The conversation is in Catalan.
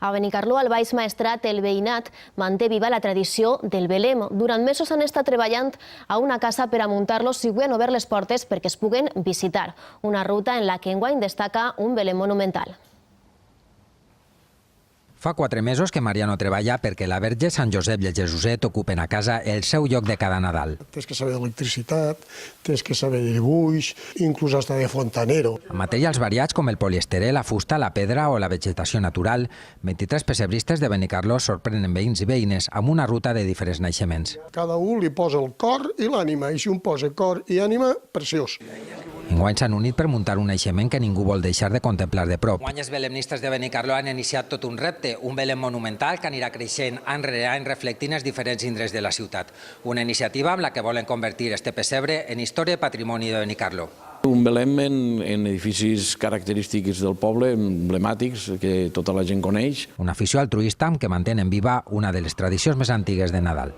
A Benicarló, al Baix Maestrat, el veïnat manté viva la tradició del Belém. Durant mesos han estat treballant a una casa per a muntar-los i avui han obert les portes perquè es puguen visitar. Una ruta en la que enguany destaca un Belém monumental. Fa 4 mesos que Mariano treballa perquè la Verge, Sant Josep i el Jesuset ocupen a casa el seu lloc de cada Nadal. Tens que saber d'electricitat, tens que saber de dibuix, inclús hasta de fontanero. Amb materials variats com el poliesterè, la fusta, la pedra o la vegetació natural, 23 pessebristes de Benicarló sorprenen veïns i veïnes amb una ruta de diferents naixements. Cada un li posa el cor i l'ànima, i si un posa cor i ànima, preciós. Enguany s'han unit per muntar un naixement que ningú vol deixar de contemplar de prop. Enguany els belemnistes de Benicarló han iniciat tot un repte, un Belém monumental que anirà creixent any rere any reflectint els diferents indrets de la ciutat. Una iniciativa amb la que volen convertir este pessebre en història i patrimoni de Benicarló. Un Belém en edificis característics del poble, emblemàtics, que tota la gent coneix. Una afició altruista amb què mantenen viva una de les tradicions més antigues de Nadal.